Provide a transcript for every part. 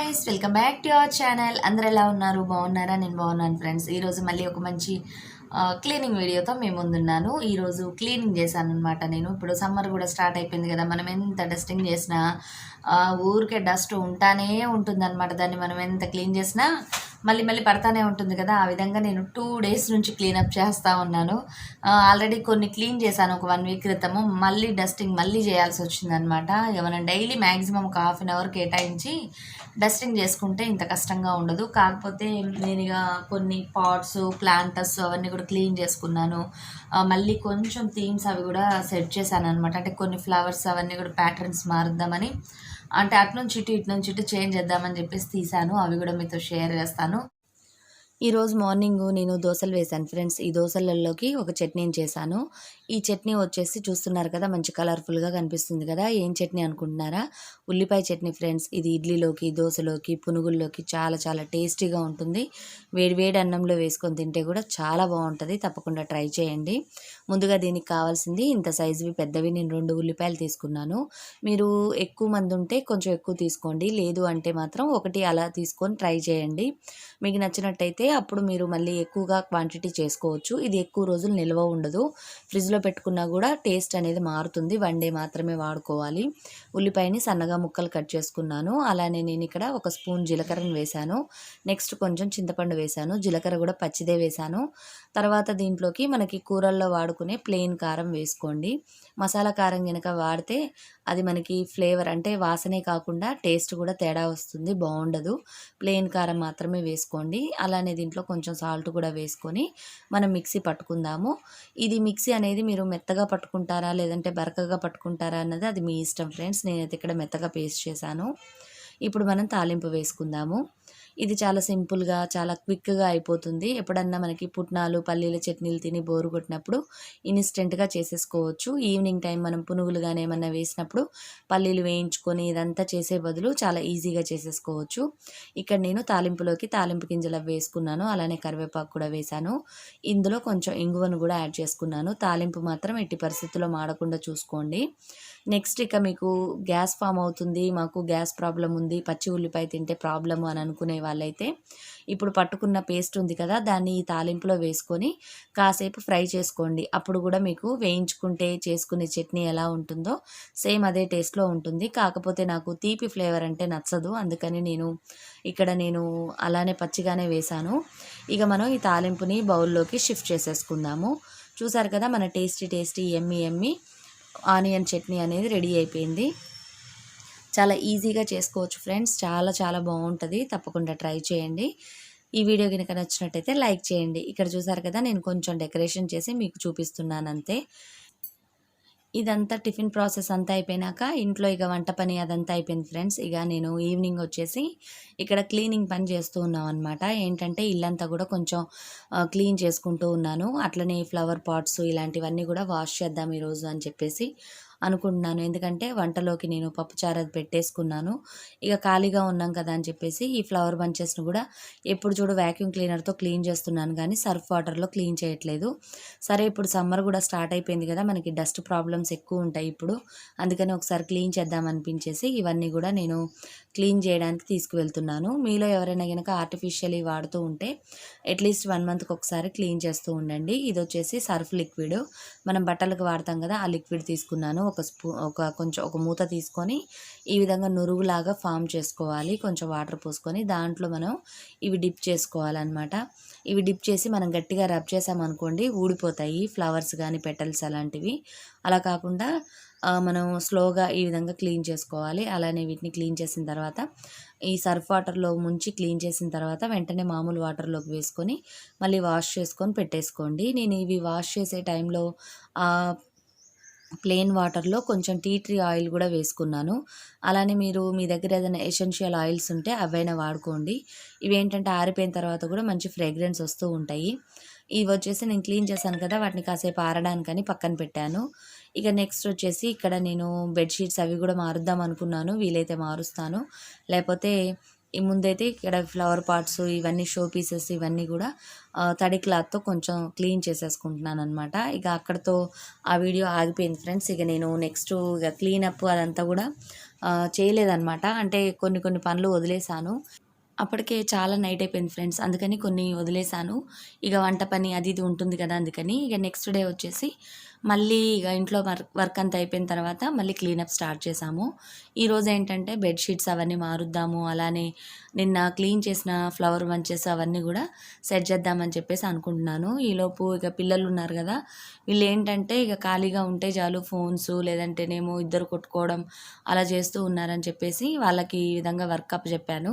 Guys, welcome back to our channel. అందరు ఎలా ఉన్నారు? బాగున్నారా? నేను బాగున్నాను ఫ్రెండ్స్. ఈరోజు మళ్ళీ ఒక మంచి క్లీనింగ్ వీడియోతో మేము ముందున్నాను. ఈరోజు క్లీనింగ్ చేశాను అనమాట. నేను ఇప్పుడు సమ్మర్ కూడా స్టార్ట్ అయిపోయింది కదా, మనం ఎంత డస్టింగ్ చేసినా ఊరికే డస్ట్ ఉంటానే ఉంటుందన్నమాట. దాన్ని మనం ఎంత క్లీన్ చేసినా మళ్ళీ మళ్ళీ పడతానే ఉంటుంది కదా. ఆ విధంగా నేను 2 డేస్ నుంచి క్లీనప్ చేస్తూ ఉన్నాను. ఆల్రెడీ కొన్ని క్లీన్ చేశాను ఒక 1 వీక్ క్రితము. మళ్ళీ డస్టింగ్ మళ్ళీ చేయాల్సి వచ్చిందనమాట. ఇక మనం డైలీ మ్యాక్సిమం ఒక హాఫ్ అన్ అవర్ కేటాయించి డస్టింగ్ చేసుకుంటే ఇంత కష్టంగా ఉండదు. కాకపోతే నేను ఇక కొన్ని పాట్స్, ప్లాంటర్స్ అవన్నీ కూడా క్లీన్ చేసుకున్నాను. మళ్ళీ కొంచెం థీమ్స్ అవి కూడా సెట్ చేశాను అనమాట. అంటే కొన్ని ఫ్లవర్స్ అవన్నీ కూడా ప్యాటర్న్స్ మారుద్దామని, అంటే అటు నుంచి ఇటు చేంజ్ చేద్దామని చెప్పేసి తీసాను. అవి కూడా మీతో షేర్ చేస్తాను. ఈరోజు మార్నింగ్ నేను దోశలు వేశాను ఫ్రెండ్స్. ఈ దోశలలోకి ఒక చట్నీని చేశాను. ఈ చట్నీ వచ్చేసి చూస్తున్నారు కదా, మంచి కలర్ఫుల్గా కనిపిస్తుంది కదా. ఏం చట్నీ అనుకుంటున్నారా? ఉల్లిపాయ చట్నీ ఫ్రెండ్స్. ఇది ఇడ్లీలోకి, దోశలోకి, పునుగుల్లోకి చాలా చాలా టేస్టీగా ఉంటుంది. వేడి వేడి అన్నంలో వేసుకొని తింటే కూడా చాలా బాగుంటుంది. తప్పకుండా ట్రై చేయండి. ముందుగా దీనికి కావాల్సింది ఇంత సైజువి పెద్దవి నేను 2 ఉల్లిపాయలు తీసుకున్నాను. మీరు ఎక్కువ మంది ఉంటే కొంచెం ఎక్కువ తీసుకోండి, లేదు అంటే మాత్రం ఒకటి అలా తీసుకొని ట్రై చేయండి. మీకు నచ్చినట్టయితే అప్పుడు మీరు మళ్ళీ ఎక్కువగా క్వాంటిటీ చేసుకోవచ్చు. ఇది ఎక్కువ రోజులు నిల్వ ఉండదు. ఫ్రిడ్జ్లో పెట్టుకున్నా కూడా టేస్ట్ అనేది మారుతుంది. 1 డే మాత్రమే వాడుకోవాలి. ఉల్లిపాయని సన్నగా ముక్కలు కట్ చేసుకున్నాను. అలానే నేను ఇక్కడ ఒక స్పూన్ జీలకర్రను వేశాను. నెక్స్ట్ కొంచెం చింతపండు వేశాను. జీలకర్ర కూడా పచ్చిదే వేశాను. తర్వాత దీంట్లోకి మనకి కూరల్లో వాడుకునే ప్లెయిన్ కారం వేసుకోండి. మసాలా కారం కనుక వాడితే అది మనకి ఫ్లేవర్ అంటే వాసనే కాకుండా టేస్ట్ కూడా తేడా వస్తుంది, బాగుండదు. ప్లెయిన్ కారం మాత్రమే వేసుకోండి. అలానే దీంట్లో కొంచెం సాల్ట్ కూడా వేసుకొని మనం మిక్సీ పట్టుకుందాము. ఇది మిక్సీ అనేది మీరు మెత్తగా పట్టుకుంటారా లేదంటే బరకగా పట్టుకుంటారా అన్నది అది మీ ఇష్టం ఫ్రెండ్స్. నేనైతే ఇక్కడ మెత్తగా పేస్ట్ చేశాను. ఇప్పుడు మనం తాలింపు వేసుకుందాము. ఇది చాలా సింపుల్గా, చాలా క్విక్గా అయిపోతుంది. ఎప్పుడన్నా మనకి పుట్నాలు, పల్లీల చట్నీలు తిని బోరు కొట్టినప్పుడు ఇన్స్టెంట్గా చేసేసుకోవచ్చు. ఈవినింగ్ టైం మనం పునుగులు కానీ ఏమన్నా వేసినప్పుడు పల్లీలు వేయించుకొని ఇదంతా చేసే బదులు చాలా ఈజీగా చేసేసుకోవచ్చు. ఇక్కడ నేను తాలింపులోకి తాలింపు గింజలు వేసుకున్నాను. అలానే కరివేపాకు కూడా వేశాను. ఇందులో కొంచెం ఇంగువను కూడా యాడ్ చేసుకున్నాను. తాలింపు మాత్రం ఎట్టి పరిస్థితుల్లో మాడకుండా చూసుకోండి. నెక్స్ట్ ఇక మీకు గ్యాస్ ఫామ్ అవుతుంది, మాకు గ్యాస్ ప్రాబ్లం ఉంది, పచ్చి ఉల్లిపాయ తింటే ప్రాబ్లము అని అనుకునే వాళ్ళైతే ఇప్పుడు పట్టుకున్న పేస్ట్ ఉంది కదా, దాన్ని ఈ తాలింపులో వేసుకొని కాసేపు ఫ్రై చేసుకోండి. అప్పుడు కూడా మీకు వేయించుకుంటే చేసుకునే చట్నీ ఎలా ఉంటుందో సేమ్ అదే టేస్ట్లో ఉంటుంది. కాకపోతే నాకు తీపి ఫ్లేవర్ అంటే నచ్చదు, అందుకని ఇక్కడ నేను అలానే పచ్చిగానే వేశాను. ఇక మనం ఈ తాలింపుని బౌల్లోకి షిఫ్ట్ చేసేసుకుందాము. చూసారు కదా, మన టేస్టీ ఎమ్మి ఆనియన్ చట్నీ అనేది రెడీ అయిపోయింది. చాలా ఈజీగా చేసుకోవచ్చు ఫ్రెండ్స్. చాలా చాలా బాగుంటుంది. తప్పకుండా ట్రై చేయండి. ఈ వీడియో కనుక నచ్చినట్టయితే లైక్ చేయండి. ఇక్కడ చూసారు కదా, నేను కొంచెం డెకరేషన్ చేసి మీకు చూపిస్తున్నాను అంతే. ఇదంతా టిఫిన్ ప్రాసెస్ అంతా అయిపోయినాక ఇంట్లో ఇక వంట పని అదంతా అయిపోయింది ఫ్రెండ్స్. ఇక నేను ఈవినింగ్ వచ్చేసి ఇక్కడ క్లీనింగ్ పని చేస్తూ ఉన్నాం అనమాట. ఏంటంటే ఇల్లంతా కూడా కొంచెం క్లీన్ చేసుకుంటూ ఉన్నాను. అట్లనే ఫ్లవర్ పాట్స్ ఇలాంటివన్నీ కూడా వాష్ చేద్దాం ఈరోజు అని చెప్పేసి అనుకుంటున్నాను. ఎందుకంటే వంటలోకి నేను పప్పుచారు అది పెట్టేసుకున్నాను. ఇక ఖాళీగా ఉన్నాం కదా అని చెప్పేసి ఈ ఫ్లవర్ బంచెస్ను కూడా ఎప్పుడు చూడు వ్యాక్యూమ్ క్లీనర్తో క్లీన్ చేస్తున్నాను, కానీ సర్ఫ్ వాటర్లో క్లీన్ చేయట్లేదు. సరే, ఇప్పుడు సమ్మర్ కూడా స్టార్ట్ అయిపోయింది కదా, మనకి డస్ట్ ప్రాబ్లమ్స్ ఎక్కువ ఉంటాయి ఇప్పుడు. అందుకని ఒకసారి క్లీన్ చేద్దాం అనిపించేసి ఇవన్నీ కూడా నేను క్లీన్ చేయడానికి తీసుకువెళ్తున్నాను. మీలో ఎవరైనా కనుక ఆర్టిఫిషియల్ వాడుతూ ఉంటే అట్లీస్ట్ 1 మంత్కి ఒకసారి క్లీన్ చేస్తూ ఉండండి. ఇది వచ్చేసి సర్ఫ్ లిక్విడ్, మనం బట్టలకు వాడతాం కదా, ఆ లిక్విడ్ తీసుకున్నాను. ఒక మూత తీసుకొని ఈ విధంగా నురుగులాగా ఫామ్ చేసుకోవాలి. కొంచెం వాటర్ పోసుకొని దాంట్లో మనం ఇవి డిప్ చేసుకోవాలన్నమాట. ఇవి డిప్ చేసి మనం గట్టిగా రబ్ చేసామనుకోండి ఊడిపోతాయి ఫ్లవర్స్ కానీ పెటల్స్ అలాంటివి. అలా కాకుండా మనం స్లోగా ఈ విధంగా క్లీన్ చేసుకోవాలి. అలానే వీటిని క్లీన్ చేసిన తర్వాత ఈ సర్ఫ్ వాటర్లో ముంచి క్లీన్ చేసిన తర్వాత వెంటనే మామూలు వాటర్లోకి వేసుకొని మళ్ళీ వాష్ చేసుకొని పెట్టేసుకోండి. నేను ఇవి వాష్ చేసే టైంలో ప్లెయిన్ వాటర్లో కొంచెం టీ ట్రీ ఆయిల్ కూడా వేసుకున్నాను. అలానే మీరు మీ దగ్గర ఏదైనా ఎసెన్షియల్ ఆయిల్స్ ఉంటే అవైనా వాడుకోండి. ఇవేంటంటే ఆరిపోయిన తర్వాత కూడా మంచి ఫ్రేగ్రెన్స్ వస్తూ ఉంటాయి. ఇవి వచ్చేసి నేను క్లీన్ చేశాను కదా, వాటిని కాసేపు ఆరడానికని పక్కన పెట్టాను. ఇక నెక్స్ట్ వచ్చేసి ఇక్కడ నేను బెడ్షీట్స్ అవి కూడా మారుద్దాం అనుకున్నాను. వీలైతే మారుస్తాను, లేకపోతే ఈ ముందైతే ఇక్కడ ఫ్లవర్ పాట్స్ ఇవన్నీ షో పీసెస్ ఇవన్నీ కూడా తడి క్లాత్తో కొంచెం క్లీన్ చేసేసుకుంటున్నాను అనమాట. ఇక అక్కడితో ఆ వీడియో ఆగిపోయింది ఫ్రెండ్స్. ఇక నేను నెక్స్ట్ ఇక క్లీనప్ అదంతా కూడా చేయలేదనమాట. అంటే కొన్ని కొన్ని పనులు వదిలేసాను. అప్పటికే చాలా నైట్ అయిపోయింది ఫ్రెండ్స్. అందుకని కొన్ని వదిలేసాను. ఇక వంట పని అది ఇది ఉంటుంది కదా! అందుకని. ఇక నెక్స్ట్ డే వచ్చేసి మళ్ళీ ఇక ఇంట్లో వర్క్ అంతా అయిపోయిన తర్వాత మళ్ళీ క్లీనప్ స్టార్ట్ చేశాము. ఈరోజు ఏంటంటే బెడ్ షీట్స్ అవన్నీ మారుద్దాము. అలానే నిన్న క్లీన్ చేసిన ఫ్లవర్ బంచెస్ అవన్నీ కూడా సెట్ చేద్దామని చెప్పేసి అనుకుంటున్నాను. ఈలోపు ఇక పిల్లలు ఉన్నారు కదా! వీళ్ళు ఏంటంటే ఇక ఖాళీగా ఉంటే చాలు ఫోన్స్ లేదంటేనేమో ఇద్దరు కొట్టుకోవడం అలా చేస్తూ ఉన్నారని చెప్పేసి వాళ్ళకి ఈ విధంగా వర్క్ అప్పచెప్పాను.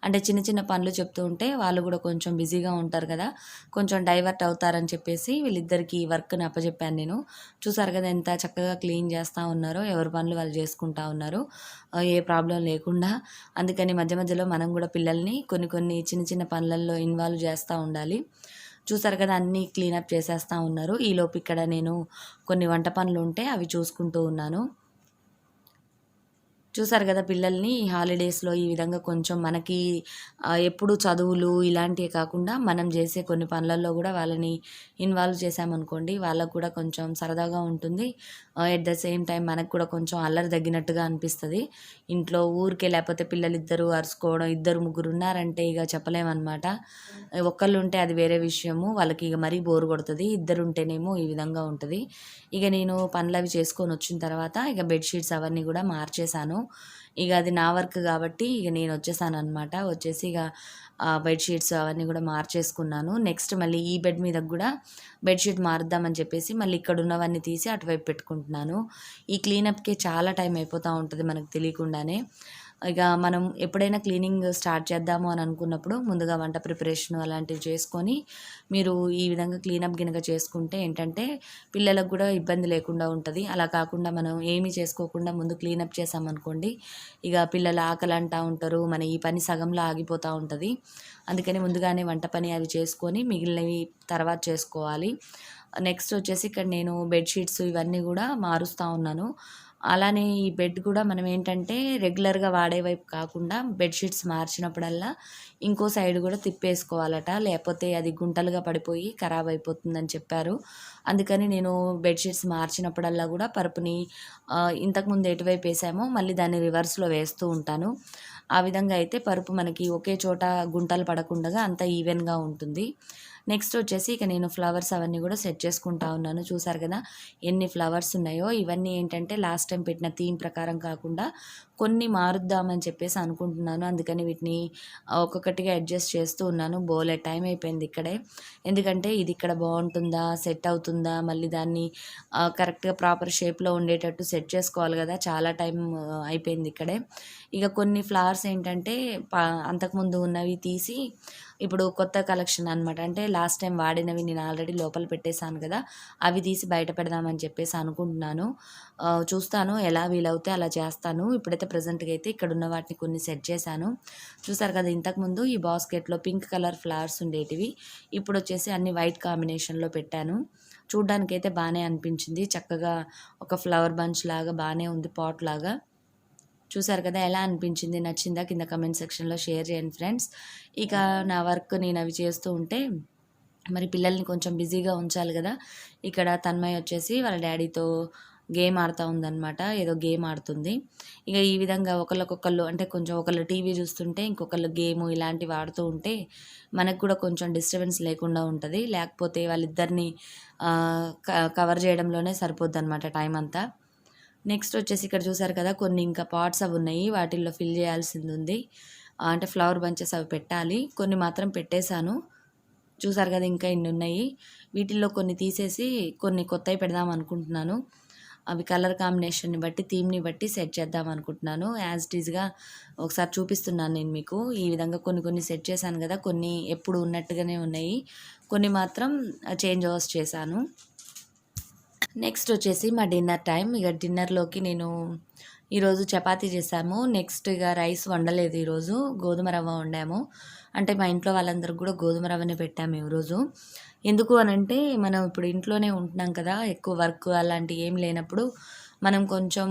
అంటే చిన్న చిన్న పనులు చెప్తూ ఉంటే వాళ్ళు కూడా కొంచెం బిజీగా ఉంటారు కదా! కొంచెం డైవర్ట్ అవుతారని చెప్పేసి వీళ్ళిద్దరికీ ఈ వర్క్‌ని అప్పచెప్పాను నేను. చూసారు కదా ఎంత చక్కగా క్లీన్ చేస్తా ఉన్నారో, ఎవరి పనులు వాళ్ళు చేసుకుంటా ఉన్నారు. ఏ ప్రాబ్లమ్ లేకుండా. అందుకని మధ్య మధ్యలో మనం కూడా పిల్లల్ని కొన్ని కొన్ని చిన్న చిన్న పనులల్లో ఇన్వాల్వ్ చేస్తూ ఉండాలి. చూసారు కదా అన్నీ క్లీనప్ చేసేస్తా ఉన్నారు. ఈలోపు ఇక్కడ నేను కొన్ని వంట పనులుంటే అవి చూసుకుంటూ ఉన్నాను. చూసారు కదా పిల్లల్ని ఈ హాలిడేస్‌లో ఈ విధంగా కొంచెం మనకి ఎప్పుడు చదువులు ఇలాంటివే కాకుండా మనం చేసే కొన్ని పనులలో కూడా వాళ్ళని ఇన్వాల్వ్ చేశామనుకోండి వాళ్ళకు కూడా కొంచెం సరదాగా ఉంటుంది. ఎట్ ద సేమ్ టైం మనకు కూడా కొంచెం అల్లరి తగ్గినట్టుగా అనిపిస్తది. ఇంట్లో ఊరికే లేకపోతే పిల్లలిద్దరూ అరుసుకోవడం, ఇద్దరు ముగ్గురు ఉన్నారంటే ఇక చెప్పలేమనమాట. ఒక్కళ్ళుంటే అది వేరే విషయము. వాళ్ళకి ఇక మరీ బోర్ కొడతది. ఇద్దరుంటేనేమో ఈ విధంగా ఉంటది. ఇక నేను పనులవి చేసుకొనొచ్చిన తర్వాత ఇక బెడ్ షీట్స్ అవన్నీ కూడా మార్చేశాను. ఇక అది నా వర్క్ కాబట్టి ఇక నేను వచ్చేసాననమాట. వచ్చేసి ఇక బెడ్ షీట్స్ అవన్నీ కూడా మార్చేసుకున్నాను. నెక్స్ట్ మళ్ళీ ఈ బెడ్ మీదకి కూడా బెడ్‌షీట్ మారుద్దామని చెప్పేసి మళ్ళీ ఇక్కడున్నవన్నీ తీసి అటువైపు పెట్టుకుంటున్నాను. ఈ క్లీనప్‌కే చాలా టైం అయిపోతా ఉంటది మనకు తెలియకుండానే. ఇక మనం ఎప్పుడైనా క్లీనింగ్ స్టార్ట్ చేద్దాము అని అనుకున్నప్పుడు ముందుగా వంట ప్రిపరేషన్ అలాంటివి చేసుకొని మీరు ఈ విధంగా క్లీనప్ గినక చేసుకుంటే ఏంటంటే పిల్లలకు కూడా ఇబ్బంది లేకుండా ఉంటది. అలా కాకుండా మనం ఏమీ చేసుకోకుండా ముందు క్లీనప్ చేశామనుకోండి ఇక పిల్లలు ఆకలి అంటా ఉంటారు. మన ఈ పని సగంలో ఆగిపోతూ ఉంటది. అందుకని ముందుగానే వంట పని అవి చేసుకొని మిగిలినవి తర్వాత చేసుకోవాలి. నెక్స్ట్ వచ్చేసి ఇక్కడ నేను బెడ్ షీట్స్ ఇవన్నీ కూడా మారుస్తూ ఉన్నాను. అలానే ఈ బెడ్ కూడా మనం ఏంటంటే రెగ్యులర్‌గా వాడే వైపు కాకుండా బెడ్ షీట్స్ మార్చినప్పుడల్లా ఇంకో సైడ్ కూడా తిప్పేసుకోవాలట. లేపోతే అది గుంటలుగా పడిపోయి ఖరాబ్ అయిపోతుందని చెప్పారు. అందుకని నేను బెడ్ షీట్స్ మార్చినప్పుడల్లా కూడా పరుపుని ఇంతకుముందు ఎటువైపు వేసామో మళ్ళీ దాన్ని రివర్స్‌లో వేస్తూ ఉంటాను. ఆ విధంగా అయితే పరుపు మనకి ఒకే చోట గుంటలు పడకుండగా అంతా ఈవెన్‌గా ఉంటుంది. నెక్స్ట్ వచ్చేసి ఇక నేను ఫ్లవర్స్ అవన్నీ కూడా సెట్ చేసుకుంటా ఉన్నాను. చూసారు కదా ఎన్ని ఫ్లవర్స్ ఉన్నాయో. ఇవన్నీ ఏంటంటే లాస్ట్ టైం పెట్టిన థీమ్ ప్రకారం కాకుండా కొన్ని మారుద్దామని చెప్పేసి అనుకుంటున్నాను. అందుకని వీటిని ఒక్కొక్కటిగా అడ్జస్ట్ చేస్తూ ఉన్నాను. బోలెడు టైం అయిపోయింది ఇక్కడే. ఎందుకంటే ఇది ఇక్కడ బాగుంటుందా, సెట్ అవుతుందా, మళ్ళీ దాన్ని కరెక్ట్‌గా ప్రాపర్ షేప్‌లో ఉండేటట్టు సెట్ చేసుకోవాలి కదా! చాలా టైం అయిపోయింది ఇక్కడే. ఇక కొన్ని ఫ్లవర్స్ ఏంటంటే అంతకుముందు ఉన్నవి తీసి ఇప్పుడు కొత్త కలెక్షన్ అనమాట. అంటే లాస్ట్ టైం వాడినవి నేను ఆల్రెడీ లోపల పెట్టేసాను కదా! అవి తీసి బయట పెడదామని చెప్పేసి అనుకుంటున్నాను. చూస్తాను ఎలా వీలవుతే అలా చేస్తాను. ఇప్పుడైతే ప్రెజెంట్‌గా అయితే ఇక్కడున్న వాటిని కొన్ని సెట్ చేశాను. చూసారు కదా ఇంతకుముందు ఈ బాస్కెట్‌లో పింక్ కలర్ ఫ్లవర్స్ ఉండేటివి. ఇప్పుడొచ్చేసి అన్ని వైట్ కాంబినేషన్‌లో పెట్టాను. చూడ్డానికైతే బానే అనిపించింది. చక్కగా ఒక ఫ్లవర్ బంచ్ లాగా బానే ఉంది పాట్ లాగా. చూసారు కదా ఎలా అనిపించింది? నచ్చిందా? కింద కామెంట్ సెక్షన్‌లో షేర్ చేయండి ఫ్రెండ్స్. ఇక నా వర్క్ నేను అవి చేస్తూ ఉంటే మరి పిల్లల్ని కొంచెం బిజీగా ఉంచాలి కదా! ఇక్కడ తన్మయ్ వచ్చేసి వాళ్ళ డ్యాడీతో గేమ్ ఆడుతా ఉందనమాట. ఏదో గేమ్ ఆడుతుంది. ఇక ఈ విధంగా ఒకళ్ళకొకళ్ళు అంటే కొంచెం ఒకళ్ళు టీవీ చూస్తుంటే ఇంకొకళ్ళు గేము ఇలాంటివి ఆడుతూ ఉంటే మనకు కూడా కొంచెం డిస్టర్బెన్స్ లేకుండా ఉంటది. లేకపోతే వాళ్ళిద్దరిని కవర్ చేయడంలోనే సరిపోద్దనమాట టైం అంతా. నెక్స్ట్ వచ్చేసి ఇక్కడ చూసారు కదా కొన్ని ఇంకా పాట్స్ అవి ఉన్నాయి. వాటిల్లో ఫిల్ చేయాల్సింది ఉంది. అంటే ఫ్లవర్ బంచెస్ అవి పెట్టాలి. కొన్ని మాత్రం పెట్టేశాను. చూసారు కదా ఇంకా ఇన్ని ఉన్నాయి. వీటిల్లో కొన్ని తీసేసి కొన్ని కొత్తవి పెడదాం అనుకుంటున్నాను. అవి కలర్ కాంబినేషన్‌ని బట్టి థీమ్‌ని బట్టి సెట్ చేద్దాం అనుకుంటున్నాను. యాజ్ ఇట్ ఈజ్‌గా ఒకసారి చూపిస్తున్నాను నేను మీకు. ఈ విధంగా కొన్ని కొన్ని సెట్ చేశాను కదా! కొన్ని ఎప్పుడు ఉన్నట్టుగానే ఉన్నాయి. కొన్ని మాత్రం చేంజ్ ఓవర్స్ చేశాను. నెక్స్ట్ వచ్చేసి మా డిన్నర్ టైం. ఇక డిన్నర్‌లోకి నేను ఈరోజు చపాతీ చేశాము. నెక్స్ట్ ఇక రైస్ వండలేదు ఈరోజు. గోధుమ రవ్వ వండాము. అంటే మా ఇంట్లో వాళ్ళందరికి కూడా గోధుమ రవ్వనే పెట్టాము ఈరోజు. ఎందుకు అనంటే మనం ఇప్పుడు ఇంట్లోనే ఉంటున్నాం కదా! ఎక్కువ వర్క్ అలాంటివి ఏం లేనప్పుడు మనం కొంచెం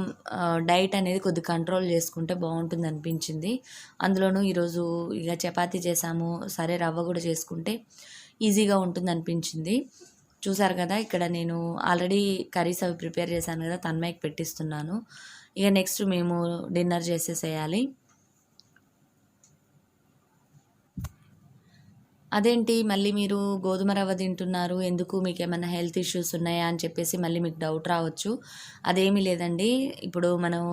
డైట్ అనేది కొద్దిగా కంట్రోల్ చేసుకుంటే బాగుంటుందనిపించింది. అందులోనూ ఈరోజు ఇక చపాతీ చేశాము. సరే రవ్వ కూడా చేసుకుంటే ఈజీగా ఉంటుందనిపించింది. చూసారు కదా, ఇక్కడ నేను ఆల్రెడీ కర్రీస్ అవి ప్రిపేర్ చేశాను కదా, తన్మయ్యకి పెట్టిస్తున్నాను. ఇక నెక్స్ట్ మేము డిన్నర్ చేసేసేయాలి. అదేంటి మళ్ళీ మీరు గోధుమ రవ్వ తింటున్నారు, ఎందుకు మీకేమన్నా హెల్త్ ఇష్యూస్ ఉన్నాయా అని చెప్పేసి మళ్ళీ మీకు డౌట్ రావచ్చు. అదేమీ లేదండి. ఇప్పుడు మనం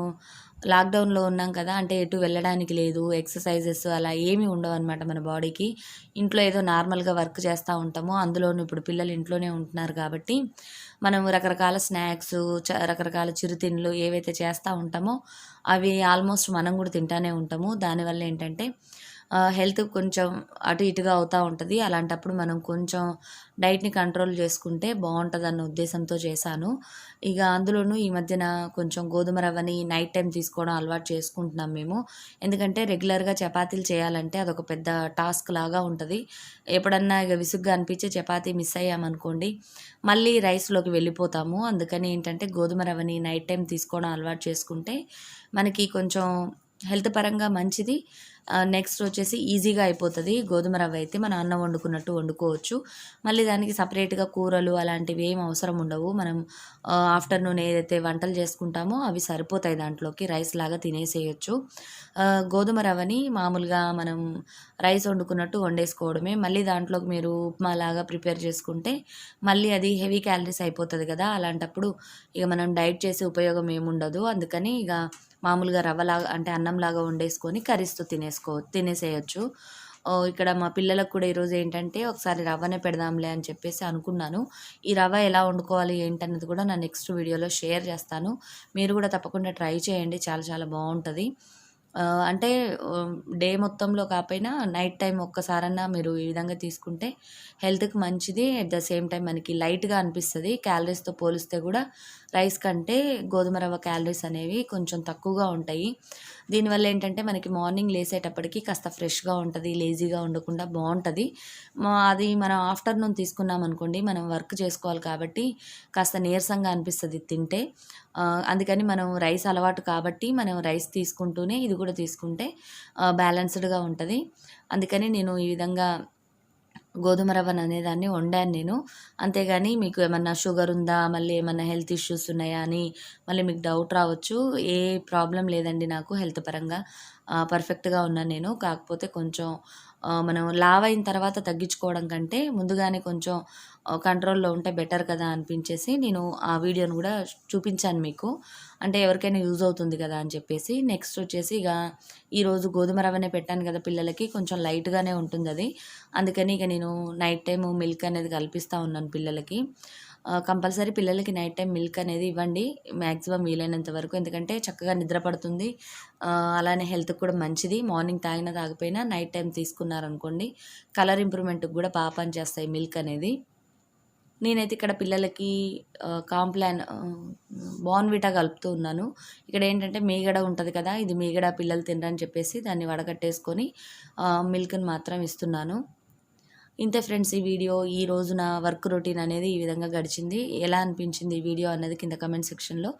లాక్డౌన్లో ఉన్నాం కదా, అంటే ఎటు వెళ్ళడానికి లేదు, ఎక్సర్సైజెస్ అలా ఏమీ ఉండవన్నమాట మన బాడీకి. ఇంట్లో ఏదో నార్మల్గా వర్క్ చేస్తూ ఉంటాము. అందులోనూ ఇప్పుడు పిల్లలు ఇంట్లోనే ఉంటున్నారు కాబట్టి మనం రకరకాల స్నాక్స్, రకరకాల చిరుతిండ్లు ఏవైతే చేస్తూ ఉంటామో అవి ఆల్మోస్ట్ మనం కూడా తింటానే ఉంటాము. దానివల్ల ఏంటంటే హెల్త్ కొంచెం అటు ఇటుగా అవుతూ ఉంటుంది. అలాంటప్పుడు మనం కొంచెం డైట్ని కంట్రోల్ చేసుకుంటే బాగుంటుందన్న ఉద్దేశంతో చేశాను. ఇక అందులోనూ ఈ మధ్యన కొంచెం గోధుమ రవ్వని నైట్ టైం తీసుకోవడం అలవాటు చేసుకుంటున్నాం మేము. ఎందుకంటే రెగ్యులర్గా చపాతీలు చేయాలంటే అదొక పెద్ద టాస్క్ లాగా ఉంటుంది. ఎప్పుడన్నా ఇక విసుగ్గా అనిపించే చపాతీ మిస్ అయ్యామనుకోండి, మళ్ళీ రైస్లోకి వెళ్ళిపోతాము. అందుకని ఏంటంటే గోధుమ రవ్వని నైట్ టైం తీసుకోవడం అలవాటు చేసుకుంటే మనకి కొంచెం హెల్త్ పరంగా మంచిది. నెక్స్ట్ వచ్చేసి ఈజీగా అయిపోతుంది. గోధుమ రవ్వ అయితే మనం అన్నం వండుకున్నట్టు వండుకోవచ్చు. మళ్ళీ దానికి సపరేట్గా కూరలు అలాంటివి ఏం అవసరం ఉండవు. మనం ఆఫ్టర్నూన్ ఏదైతే వంటలు చేసుకుంటామో అవి సరిపోతాయి, దాంట్లోకి రైస్ లాగా తినేసేయచ్చు. గోధుమ రవ్వని మామూలుగా మనం రైస్ వండుకున్నట్టు వండేసుకోవడమే. మళ్ళీ దాంట్లోకి మీరు ఉప్మా లాగా ప్రిపేర్ చేసుకుంటే మళ్ళీ అది హెవీ క్యాలరీస్ అయిపోతుంది కదా, అలాంటప్పుడు ఇక మనం డైట్ చేసే ఉపయోగం ఏముండదు. అందుకని ఇక మామూలుగా రవ్వలాగా అంటే అన్నంలాగా వండేసుకొని కర్రీస్తో తినేసేయచ్చు. ఇక్కడ మా పిల్లలకు కూడా ఈరోజు ఏంటంటే ఒకసారి రవ్వనే పెడదాంలే అని చెప్పేసి అనుకున్నాను. ఈ రవ్వ ఎలా వండుకోవాలి ఏంటన్నది కూడా నా నెక్స్ట్ వీడియోలో షేర్ చేస్తాను. మీరు కూడా తప్పకుండా ట్రై చేయండి, చాలా చాలా బాగుంటుంది. అంటే డే మొత్తంలో కాకపోయినా నైట్ టైం ఒక్కసారన్నా మీరు ఈ విధంగా తీసుకుంటే హెల్త్కి మంచిది. అట్ ద సేమ్ టైం మనకి లైట్గా అనిపిస్తుంది. క్యాలరీస్తో పోలిస్తే కూడా రైస్ కంటే గోధుమ రవ్వ క్యాలరీస్ అనేవి కొంచెం తక్కువగా ఉంటాయి. దీనివల్ల ఏంటంటే మనకి మార్నింగ్ లేసేటప్పటికి కాస్త ఫ్రెష్గా ఉంటుంది, లేజీగా ఉండకుండా బాగుంటుంది. అది మనం ఆఫ్టర్నూన్ తీసుకున్నాం అనుకోండి, మనం వర్క్ చేసుకోవాలి కాబట్టి కాస్త నీరసంగా అనిపిస్తుంది తింటే. అందుకని మనం రైస్ అలవాటు కాబట్టి మనం రైస్ తీసుకుంటూనే ఇది కూడా తీసుకుంటే బ్యాలెన్స్డ్గా ఉంటుంది. అందుకని నేను ఈ విధంగా గోధుమ రవ్వను అనేదాన్ని వండాను నేను. అంతేగాని మీకు ఏమన్నా షుగర్ ఉందా, మళ్ళీ ఏమన్నా హెల్త్ ఇష్యూస్ ఉన్నాయా అని మళ్ళీ మీకు డౌట్ రావచ్చు. ఏ ప్రాబ్లం లేదండి, నాకు హెల్త్ పరంగా పర్ఫెక్ట్గా ఉన్నాను నేను. కాకపోతే కొంచెం మనం లావ్ అయిన తర్వాత తగ్గించుకోవడం కంటే ముందుగానే కొంచెం కంట్రోల్‌లో ఉంటే బెటర్ కదా అనిపించేసి నేను ఆ వీడియోని కూడా చూపించాను మీకు. అంటే ఎవరికైనా యూజ్ అవుతుంది కదా అని చెప్పేసి. నెక్స్ట్ వచ్చేసి ఇక ఈరోజు గోధుమ రవ్వనే పెట్టాను కదా పిల్లలకి, కొంచెం లైట్‌గానే ఉంటుందది. అందుకని ఇక నేను నైట్ టైము మిల్క్ అనేది కల్పిస్తూ ఉన్నాను పిల్లలకి. కంపల్సరీ పిల్లలకి నైట్ టైం మిల్క్ అనేది ఇవ్వండి మ్యాక్సిమం వీలైనంత వరకు. ఎందుకంటే చక్కగా నిద్ర పడుతుంది. అలానే హెల్త్‌కి కూడా మంచిది. మార్నింగ్ తాగినా తాగకపోయినా నైట్ టైం తీసుకున్నారనుకోండి కలర్ ఇంప్రూవ్‌మెంట్‌కి కూడా బాగా పనిచేస్తాయి మిల్క్ అనేది. నేనైతే ఇక్కడ పిల్లలకి కాంప్లాన్ బోర్న్‌విటా కలుపుతూ ఉన్నాను. ఇక్కడ ఏంటంటే మీగడ ఉంటుంది కదా, ఇది మీగడ పిల్లలు తినరని చెప్పేసి దాన్ని వడకట్టేసుకొని మిల్క్‌ని మాత్రం ఇస్తున్నాను. ఇంతే ఫ్రెండ్స్, ఈ వీడియో. ఈరోజు నా వర్క్ రొటీన్ అనేది ఈ విధంగా గడిచింది. ఎలా అనిపించింది ఈ వీడియో అన్నది కింద కమెంట్ సెక్షన్లో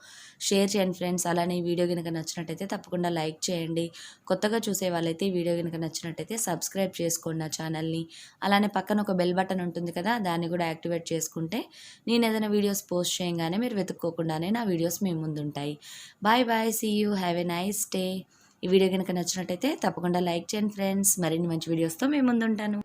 షేర్ చేయండి ఫ్రెండ్స్. అలానే ఈ వీడియో కనుక నచ్చినట్టయితే తప్పకుండా లైక్ చేయండి. కొత్తగా చూసే వాళ్ళైతే ఈ వీడియో కనుక నచ్చినట్టయితే సబ్స్క్రైబ్ చేసుకోండి నా ఛానల్ని. అలానే పక్కన ఒక బెల్ బటన్ ఉంటుంది కదా, దాన్ని కూడా యాక్టివేట్ చేసుకుంటే నేను ఏదైనా వీడియోస్ పోస్ట్ చేయగానే మీరు వెతుక్కోకుండానే నా వీడియోస్ మీ ముందు ఉంటాయి. Bye bye, see you, have a nice day. ఈ వీడియో కనుక నచ్చినట్టయితే తప్పకుండా లైక్ చేయండి ఫ్రెండ్స్. మరిన్ని మంచి వీడియోస్తో మీ ముందు ఉంటాను.